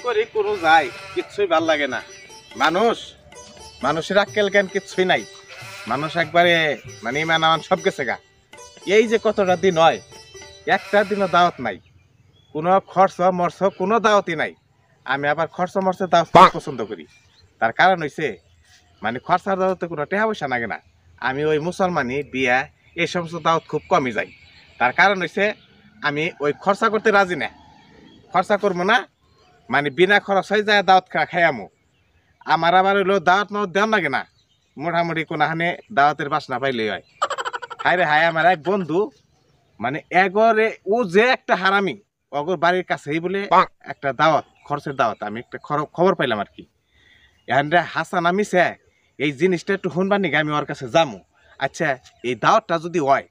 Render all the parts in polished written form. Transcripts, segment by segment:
করি কোনো যাই কিচ্ছুই ভাল লাগে না। মানুষের আক্কেল জ্ঞান কিচ্ছুই নাই। মানুষ একবারে মানে ইমান আমান সব গেছে গা। এই যে কতটা দিন হয়, একটা দিনও দাওয়াত নাই, কোনো খরচ মরচ কোনো দাওয়াতই নাই। আমি আবার খরচ মরচ দাওয়াত পছন্দ করি। তার কারণ হইছে মানে খরচার দাওয়াতে কোনো টাকা পয়সা লাগে না। আমি ওই মুসলমানি বিয়া এই সমস্ত দাওয়াত খুব কমই যাই। তার কারণ হইছে আমি ওই খরচা করতে রাজি না। খরচা করবো না মানে বিনা খরচ হয়ে যায় দাওয়াত খাই আমো। আমার আবার হইলো দাওয়াত মাওয়াত দেওয়ার লাগে না, মোটামুটি কোনখানে দাওয়াতের বাসনা পাইলেই হয়। হায় রে হায়, আমার এক বন্ধু মানে এগরে ও যে একটা হারামি, অগর বাড়ির কাছেই বলে একটা দাওয়াত, খরচের দাওয়াত। আমি একটা খবর পাইলাম আর কি। এখন রে হাসান আমি এই জিনিসটা একটু শুনবার নিগে আমি ওর কাছে যাবো। আচ্ছা এই দাওয়াতটা যদি হয়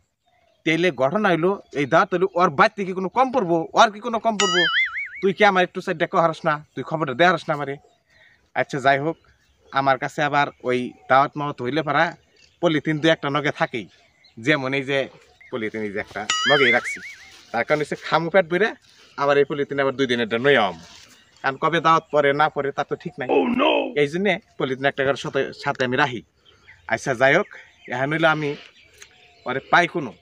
তাইলে ঘটনা হইলো এই দাওয়াত হইলো ওর বাড়িতে কি কোনো কম পড়বো, ওর কি কোনো কম পড়বো? তুই কি আমার একটু সাইডটা কহারস না, তুই খবরটা দেহারস না আমারে? আচ্ছা যাই হোক, আমার কাছে আবার ওই দাওয়াত মাওয়াত হইলে পারা পলিথিন দু একটা নগে থাকেই। যেমন এই যে পলিথিন এই যে একটা নগেই রাখছি, তার কারণ হচ্ছে খামু পেট বেড়ে আবার এই পলিথিন আবার 2 দিনের নই আম, কারণ কবে দাওয়াত পরে না পরে তার তো ঠিক নাই। এই জন্যে পলিথিন একটা সাথে আমি রাখি। আচ্ছা যাই হোক, এখন হইলো আমি পরে পাই কোনো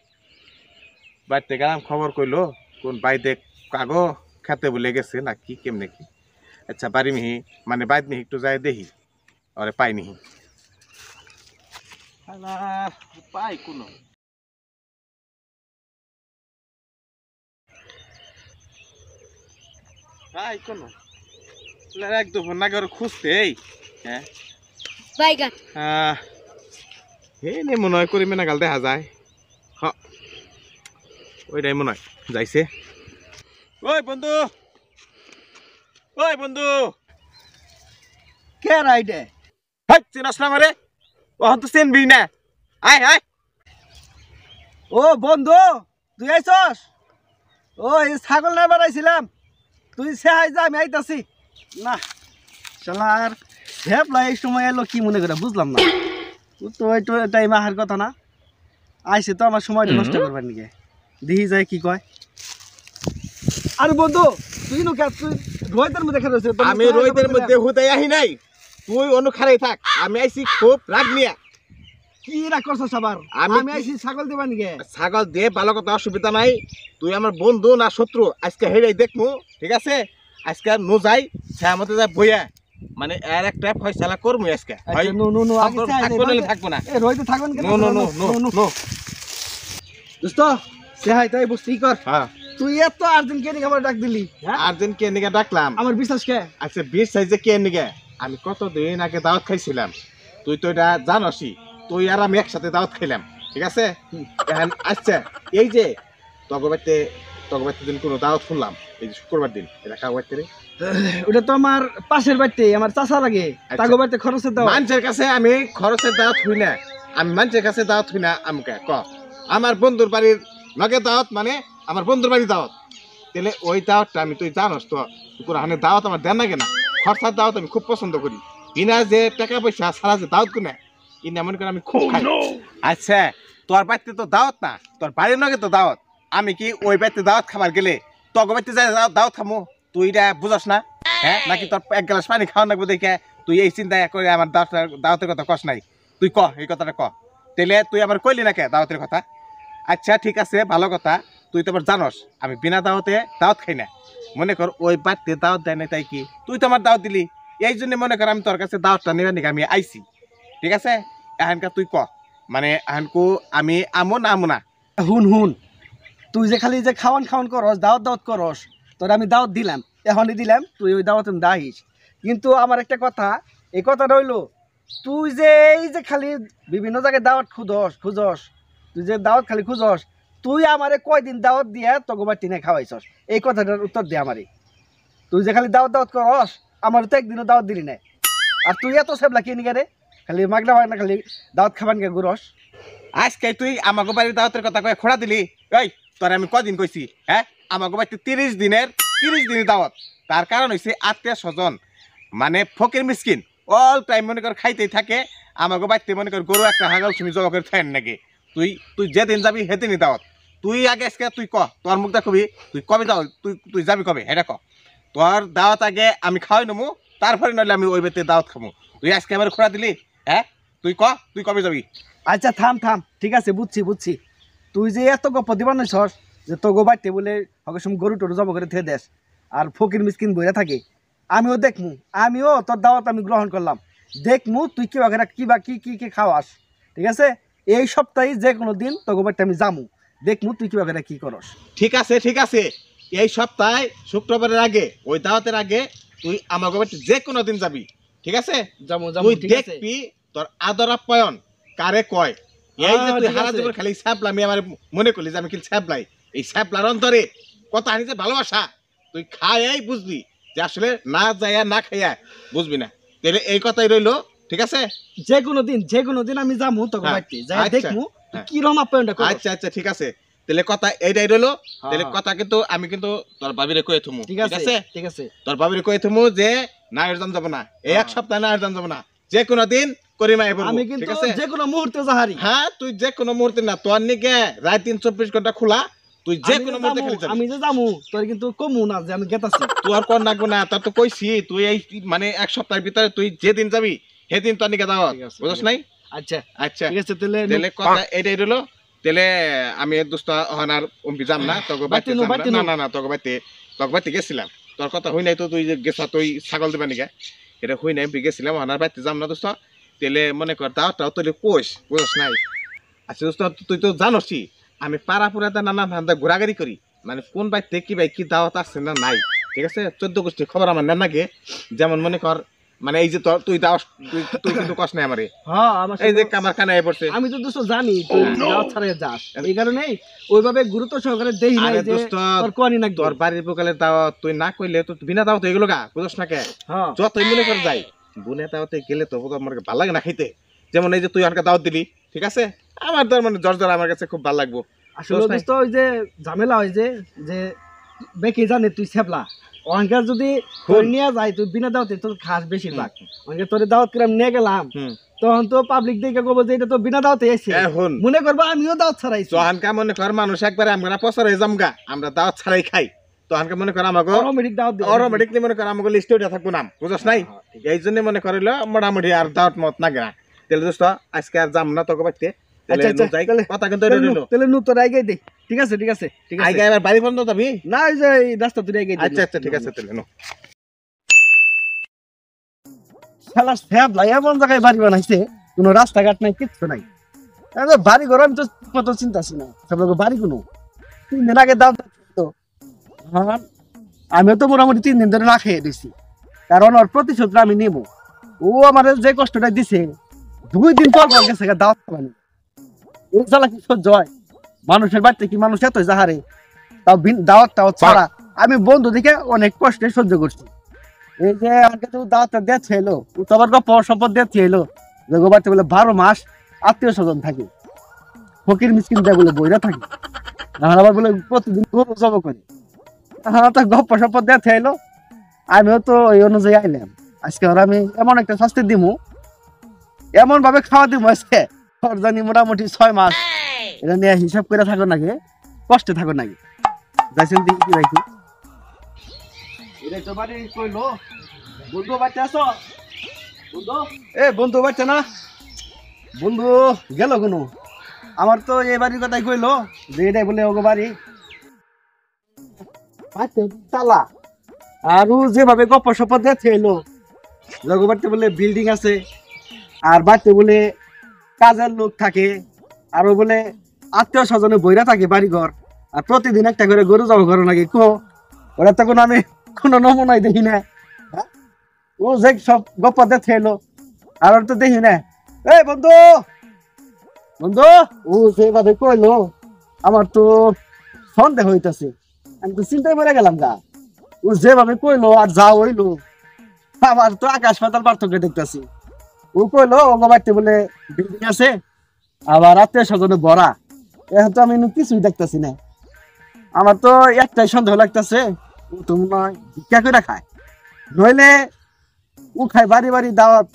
বাড়িতে গেলাম, খবর কইলো কোন বাইতে কাগো খেতে বলে গেছে না কি কেমনে কি। আচ্ছা বাড়ি মিহি মানে বাইত মিহি একটু যাই দেখি ওরে পাই নিহি। পাই কোনো পাই কোনো একদম নাকি ওর খুঁজতে। এই হ্যাঁ নে মনে হয় করি মেনা গাল দেখা যায়। হ ওইটাই মনে হয় যাইছে। ওই বন্ধু, ওই বন্ধু, কে রাইডে? হাই চিনাস না আমারে? ওহন তো চিনবি না। আয় আয়। ও বন্ধু তুই আইছস? ও এই ছাগল না বাড়াইছিলাম, তুই সেহাই যা আমি আইতাছি। না শালার ভেবলা এই সময় এলো কি মনে করে বুঝলাম না। তো একটু টাইম আহার কথা না, আইসে তো আমার সময়টা নষ্ট করবার নিকে। দেখি যায় কি কয়। আরে বন্ধু তুই তুই রোহিতের মধ্যে খেলে রয়েছে। আমি রোহিতের মধ্যে হুদাই আহি নাই, তুই অনুখারাই থাক। আমি আইছি খুব রাগ নিয়া। কি রাগ করছস আবার? আমি আইছি ছাগল দিবা নিকে। ছাগল দিয়ে ভালো কথা, অসুবিধা নাই। তুই আমার বন্ধু না শত্রু আজকে হেরাই দেখমু, ঠিক আছে? আজকে নো যাই ছায়ামতে যাই বইয়া মানে এর একটা ফয়সালা করমু আজকে। নো নো নো আগে থাকবো না। এ রোহিতে থাকবেন কেন? No no no no no দোস্ত সেহাই তাই বুঝতেই কর। হ্যাঁ তুই এত আর্জেন্ট কে নিকে আমার ডাক দিলি? আর্জেন্ট কে নিকে ডাকলাম? আমার বিশ্বাস কে? আচ্ছা 20 সাইজে কে নিকে আমি কতদিন আগে দাওয়াত খাইছিলাম, তুই তো এটা জানসই। তুই আর আমি একসাথে দাওয়াত খাইলাম, ঠিক আছে? এখন আচ্ছা এই যে তগবাইতে দিন কোনো দাওয়াত শুনলাম এই যে শুক্রবার দিন, এটা কাউ বাড়িতে রে? ওটা তো আমার পাশের বাড়িতে, আমার চাচা লাগে। তাগো বাড়িতে খরচের দাওয়াত। মানুষের কাছে আমি খরচের দাওয়াত হই না, আমি মানুষের কাছে দাওয়াত হই না। আমাকে ক আমার বন্ধুর বাড়ির নগে দাওয়াত মানে আমার বন্ধুর বাড়ির দাওয়াত, তাহলে ওই দাওয়াতটা আমি তুই জানস তো কোরআনে দাওয়াত আমার দেন লাগে না। খরচার দাওয়াত আমি খুব পছন্দ করি, বিনা যে টাকা পয়সা সারা যে দাওয়াত কোনে কিনা মনে করে আমি খুব খাই। আচ্ছা তোর বাড়িতে তো দাওয়াত না, তোর বাড়ির নগে তো দাওয়াত। আমি কি ওই বাড়িতে দাওয়াত খাবার গেলে তগ বাড়িতে যাই দাওয়াত খামো? তুই এটা বুঝস না? হ্যাঁ নাকি তোর এক গ্লাস পানি খাওয়া লাগবে দেখে তুই এই চিন্তা করে আমার দাওয়াতের কথা কস নাই? তুই ক এই কথাটা ক, তাহলে তুই আমার কইলি না কে দাওয়াতের কথা? আচ্ছা ঠিক আছে ভালো কথা, তুই তো আবার জানস আমি বিনা দাওয়াতে দাওয়াত খাই না। মনে কর ওই বাড়িতে দাওয়াত দেয় না তাই কি তুই তো আমার দাওয়াত দিলি, এই জন্য মনে কর আমি তোর কাছে দাওয়াতটা নেবার নিকে আমি আইছি, ঠিক আছে? এখানকার তুই ক মানে এখানকু আমি আমো না আমো না? হুন হুন, তুই যে খালি যে খাওয়ান করস, দাওয়াত করস, তোর আমি দাওয়াত দিলাম, এখনই দিলাম, তুই ওই দাওয়াত দাহিস। কিন্তু আমার একটা কথা, এই কথা রইল, তুই যে এই যে খালি বিভিন্ন জায়গায় দাওয়াত খুঁজস, তুই যে দাওয়াত খালি খুঁজস, তুই আমারে কয়দিন দাওয়াত দিয়া তোকে বাড়ি টিনে খাওয়াইছস? এই কথাটার উত্তর দে আমারে। তুই যে খালি দাওয়াত করস, আমার তো একদিনও দাওয়াত দিলি নাই। আর তুই এত সেবলা কে নিকে রে? খালি মাগনা খালি দাওয়াত খাবান কে ঘুরস। আজকে তুই আমাকে বাড়ির দাওয়াতের কথা কয়ে খোড়া দিলি। এই তোর আমি কদিন কইছি হ্যাঁ আমাকে বাড়িতে 30 দিনের দাওয়াত। তার কারণ হইছে আত্মীয় স্বজন মানে ফকির মিসকিন অল টাইম মনে কর খাইতেই থাকে। আমাকে বাড়িতে মনে কর গরু একটা হাগাল তুমি জবা করে থাকেন নাকি? তুই যেদিন যাবি সেদিনই দাওয়াত। তুই আগে আজকে তুই ক তোর মুখ দেখবি তুই কবে যাও, তুই যাবি কবে এটা ক? তোর দাওয়াত আগে আমি খাওয়াই নেবো, তারপরে নইলে আমি ওই বেতে দাওয়াত খাবো। তুই আজকে আমার খোড়া দিলি, হ্যাঁ? তুই কবে যাবি? আচ্ছা থাম থাম, ঠিক আছে, বুঝছি বুঝছি। তুই যে এত গপ্প দিবান সস যে তো গো বাড়তে বলে হকের গরু টরু জব করে থে দেশ আর ফকির মিসকিন বইরা থাকে, আমিও দেখমু, আমিও তোর দাওয়াত আমি গ্রহণ করলাম, দেখমু তুই কি বাগেরা কি বা কি কি কি খাওয়াস। ঠিক আছে, এই সপ্তাহে যে কোনো দিন তো গো বাড়তে আমি যামু, দেখমু তুই কি বাগেরা কি করস। ঠিক আছে ঠিক আছে, এই সপ্তাহে শুক্রবারের আগে ওই দাওয়াতের আগে তুই আমার বাড়িতে যে কোনো দিন যাবি, ঠিক আছে? যামু তুই ঠিক আছে। দেখবি তোর আদর আপ্যায়ন কারে কয়। এই যে তুই ঠিক হারা আছে। জীবন খালি স্যাপলা, আমি আমার মনে করলি যে আমি খালি স্যাপলাই, এই স্যাপলার অন্তরে কত আনি যে ভালোবাসা তুই খাই বুঝবি, যে আসলে না যাইয়া না খাইয়া বুঝবি না। তাহলে এই কথাই রইলো, ঠিক আছে? যে কোনো দিন আমি যামু তো গো হ্যাঁ, বাড়তে যাই আচ্ছা, দেখমু তুই হ্যাঁ। কি রকম আপ্যায়নটা করস। আচ্ছা আচ্ছা ঠিক আছে, তাহলে কথা এইটাই রইলো। তাহলে হ্যাঁ। কথা কিন্তু আমি কিন্তু তোর ভাবিরে কয়ে থমু, ঠিক আছে ঠিক আছে। তোর ভাবিরে কয়ে থমু যে না এরদাম যাব না, এই এক হ্যাঁ। সপ্তাহ না এরদাম যাব না, যে কোনো দিন করিমা এবো, আমি ঠিক কিন্তু আছে? যে কোনো মুহূর্তে যাহারি। হ্যাঁ, তুই যে কোনো মুহূর্তে না, তোর নিকে রাত 3-24 ঘন্টা খোলা, তুই যে কোনো মুহূর্তে খেলে যাবি। আমি যে যামু তোর কিন্তু কমু না যে আমি গেতাছি। তুই আর কোন লাগবো না, তোর তো কইছি তুই এই মানে এক সপ্তাহের ভিতরে তুই যেদিন যাবি সেদিন তোর নিকে দাও, ঠিক আছে, বুঝছ নাই? আচ্ছা আচ্ছা ঠিক আছে, তাহলে তাহলে কথা এইটাই রইলো। তাহলে আমি দোস্ত হন আর অম্পি যাম না, তোকে বাইতে বাইতে যাম না, নো। না না তোকে বাইতে গেছিলাম, তোর কথা হই নাই তো, তুই যে গেছা তুই ছাগল দিবা নিকে, এটা হই নাই, গেছিলাম হন আর বাইতে যাম না দোস্ত। তাহলে মনে কর দাওয়াটাও তুই কোষ, বুঝছ নাই? আচ্ছা দোস্ত, তুই তো জানোসই আমি পাড়া পুরাতে নানা ধান্দা ঘোরাঘুরি করি, মানে কোন বাইতে কি ভাই কি দাওয়াত আসছে না নাই, ঠিক আছে? 14 গোষ্ঠীর খবর আমার নেন নাকি, যেমন মনে কর মানে এই যে তুই দাওয়াস, তুই কিন্তু কষ্ট নাই আমারে, হ্যাঁ আমার এই যে সাথে- কামার খানায় পড়ছে। আমি তো দোস্ত জানি তুই দাওয়াত ছাড়াই যাস, এই কারণে ওইভাবে গুরুত্ব সহকারে দেই নাই আরে যে দোস্ত, তোর কোয়ানি না তোর বাড়ির পোকালের দাওয়াত তুই না কইলে তো বিনা দাওয়াত হয়ে গেল গা, বুঝছ না কে? হ্যাঁ যতই মনে কর যাই বুনে দাওয়াতে গেলে তো আমার ভালো লাগে না খাইতে, যেমন এই যে তুই আমাকে দাওয়াত দিলি, ঠিক আছে? আমার তোর মানে জর্জর আমার কাছে খুব ভালো লাগবো। আসলে দোস্ত নাই? দোস্ত ওই যে ঝামেলা হয় যে যে বেকে জানে তুই সেবলা অহংকার যদি তোর নিয়ে যায় তুই বিনা দাওয়াতে তোর খাস বেশিরভাগ, অনেকে তোর দাওয়াত করে নিয়ে গেলাম হুম। তখন তো পাবলিক দেখে কব যে এটা তো বিনা দাওয়াতে এসে এখন মনে করবো আমিও দাওয়াত ছাড়াইছি, জহানকা মনে কর মানুষ একবারে আমরা পছর হয়ে যামগা, আমরা দাওয়াত ছাড়াই খাই, তহানকে মনে কর আমাকে অটোমেটিক দাওয়াত দিবে। অটোমেটিকলি মনে কর আমাকে লিস্টে উঠে থাকবো নাম, বুঝছ নাই? হ্যাঁ, ঠিক এই জন্য মনে করিল মোটামুটি আর দাওয়াত মত না গেনা। তাহলে দোস্ত আজকে আর যাম না তোকে বাইতে, তাহলে আচ্ছা, আচ্ছা, যাই, তাহলে- কথা কিন্তু এটা রইলো। তাহলে নু তোর আগে দে, ঠিক আছে ঠিক আছে ঠিক আছে, আগে এবার বাড়ি পর্যন্ত যাবি? না ওই যে এই রাস্তা তুই আগে দে। আচ্ছা আচ্ছা ঠিক আছে, তাহলে নো। শালা সেবলা এমন জায়গায় বাড়ি বানাইছে কোনো রাস্তাঘাট নাই, কিচ্ছু নাই, বাড়ি ঘর আমি তো কত চিন্তাছি না, সব বাড়ি কোনো 3 দিন আগে দাও তো, হ্যাঁ আমিও তো মোটামুটি 3 দিন ধরে না খেয়ে দিছি, কারণ ওর প্রতিশোধ আমি নেব, ও আমার যে কষ্টটা দিছে 2 দিন পর পর গেছে দাওয়াত খাওয়ানি, এই জ্বালা কি সহ্য হয়? মানুষের বাড়িতে কি মানুষ এত যাহারে, তাও দাওয়াত ছাড়া আমি বন্ধু দেখে অনেক কষ্টে সহ্য করছি। এই যে আমাকে তো দাওয়াতটা দিয়েছে এলো, ও তো আবার শপথ দিয়েছে এলো যে গোবাতে বলে 12 মাস আত্মীয় স্বজন থাকে, ফকির মিসকিন দেয় বলে বইরা থাকে, আবার বলে প্রতিদিন গরু জব করে, হ্যাঁ তো গপ্প শপথ দিয়েছে এলো, আমিও তো ওই অনুযায়ী আইলাম। আজকে ওর আমি এমন একটা শাস্তি দিমু, এমন ভাবে খাওয়া দিমু আজকে ওর জানি মোটামুটি 6 মাস এটা নিয়ে হিসাব করে থাকো নাকি, কষ্টে থাকো নাকি, যাইছেন দেখি কি রাখি। তো বাড়ি কইলো বন্ধু বাচ্চা আছো, বন্ধু এ বন্ধু বাচ্চা না, বন্ধু গেল কোনো, আমার তো এই বাড়ির কথাই কইলো যে এটাই বলে ওগো বাড়ি তালা, আর ও যেভাবে গপ্প সপদ দিয়েছে এলো জগো বাড়িতে বলে বিল্ডিং আছে, আর বাড়িতে বলে কাজের লোক থাকে, আর ও বলে আত্মীয় স্বজনে বইরা থাকে বাড়ি ঘর, আর প্রতিদিন একটা করে গরু জব করো নাকি কো, ওরা তো কোনো আমি কোনো নমুনাই দেখি না, হ্যাঁ? ও যে সব গপ্প দেখে এলো আর ওর তো দেখি না, এই বন্ধু বন্ধু ও যেভাবে কইলো আমার তো সন্দেহ হইতাছে, আমি তো চিন্তায় পড়ে গেলাম গা, ও যেভাবে কইলো আর যা হইলো আমার তো আকাশ পাতাল পার্থক্য দেখতেছি। ও কইলো ও বাড়িতে বলে বিল্ডিং আছে, আবার আত্মীয় স্বজনে ভরা, এখন তো আমি কিছুই দেখতেছি না, আমার তো একটাই সন্দেহ লাগতেছে ও তো মনে হয় ভিক্ষা করে খায়, নইলে ও খায় বাড়ি বাড়ি দাওয়াত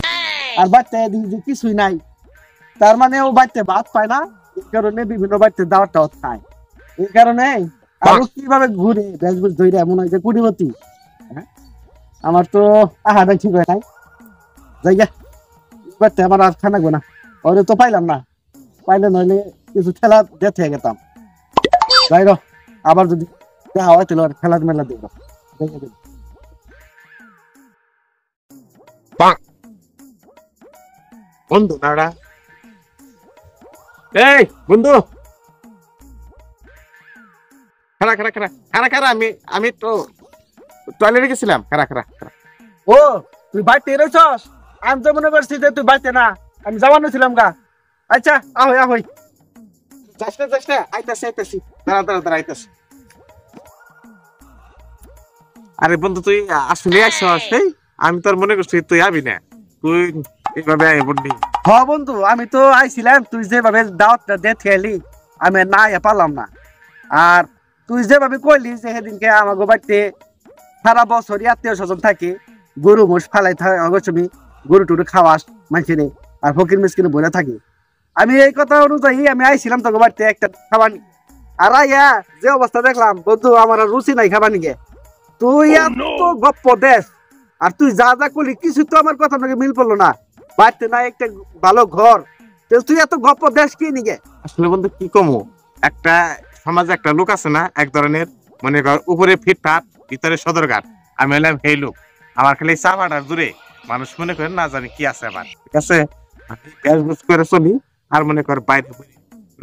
আর বাড়িতে যে কিছুই নাই, তার মানে ও বাড়িতে ভাত পায় না, এই কারণে বিভিন্ন বাড়িতে দাওয়াত টাওয়াত খায়, এই কারণে আর ও কিভাবে ঘুরে বেশভূষ ধরে মনে হয় যে কুড়িমতি, হ্যাঁ? আমার তো আহার ঠিক হয় নাই, জায়গা বাড়তে আমার আর খানা গো না, ওরে তো পাইলাম না, পাইলে নইলে কিছু খেলা দেখতে গেতাম। যাই র, আবার যদি দেখা হয় তাহলে খেলা মেলা দিব। বন্ধু নাড়া, এই বন্ধু, খারা খারা খারা খারা খারা, আমি তো টয়লেটে গেছিলাম, খারা খারা খারা। ও তুই বাড়তে রয়েছস? আমি তো মনে করছি যে তুই বাড়তে না, আমি যাওয়ানো ছিলাম গা। আচ্ছা আহই আহই। যাস না, আইতাছি, দাঁড়া দাঁড়া দাঁড়া, আইতাছি। আরে বন্ধু তুই আসলে আসছস? এই আমি তো আর মনে করছি তুই আবি না, তুই এইভাবে আয় বললি। হ বন্ধু, আমি তো আইছিলাম, তুই যেভাবে দাওয়াতটা দে থেলি আমি না ইয়া পারলাম না। আর তুই যেভাবে কইলি যে সেদিনকে আমাকে বাড়িতে সারা বছরই আত্মীয় স্বজন থাকে, গরু মোষ ফালাই তুমি গরু টুরু খাওয়াস মানুষের, আর ফকির মিসকিনে বলে থাকি। আমি এই কথা অনুযায়ী আমি আইছিলাম তোকে বাড়িতে একটা খাবার, আর আইয়া যে অবস্থা দেখলাম বন্ধু, আমার আর রুচি নাই খাবার নিকে। তুই এত গপ্প দেশ, আর তুই যা যা করলি কিছু তো আমার কথা নাকি মিল পড়লো না। বাড়িতে না একটা ভালো ঘর, তুই এত গপ্প দেশ কি নিকে? আসলে বন্ধু কি কমু, একটা সমাজে একটা লোক আছে না এক ধরনের, মনে কর উপরে ফিটফাট ভিতরে সদরঘাট, আমি হলাম সেই লোক। আমার খালি চাপাটার দূরে মানুষ মনে করে না জানি কি আছে আমার, ঠিক আছে? আমি বেশ করে চলি, আর মনে কর বাইরে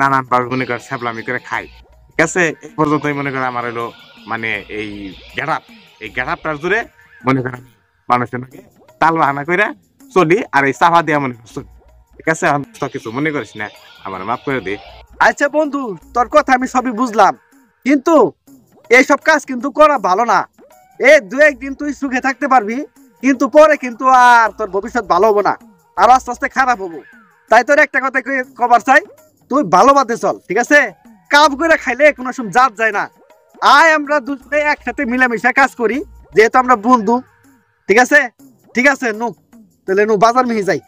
নানান ভাবে মনে কর ছ্যাবলামি করে খাই, ঠিক আছে? এই পর্যন্তই মনে কর আমার হলো মানে এই গেটাপ, এই গেটাপটার জুড়ে মনে কর আমি মানুষের নাকি তাল বাহানা করে চলি, আর এই চাপা দিয়া মনে কর চলি, ঠিক আছে? এখন তো কিছু মনে করিস না, আমার মাফ করে দে। আচ্ছা বন্ধু, তোর কথা আমি সবই বুঝলাম, কিন্তু এইসব কাজ কিন্তু করা ভালো না। এই দু একদিন তুই সুখে থাকতে পারবি, কিন্তু পরে কিন্তু আর তোর ভবিষ্যৎ ভালো হবো না, আর আস্তে আস্তে খারাপ হবো। তাই তোর একটা কথা কবার চাই, তুই ভালো বাদে চল, ঠিক আছে? কাজ করে খাইলে কোনো সময় জাত যায় না। আয় আমরা দুজনে একসাথে মিলামিশা কাজ করি, যেহেতু আমরা বন্ধু, ঠিক আছে? ঠিক আছে নু, তাহলে নু বাজার মিহি যাই।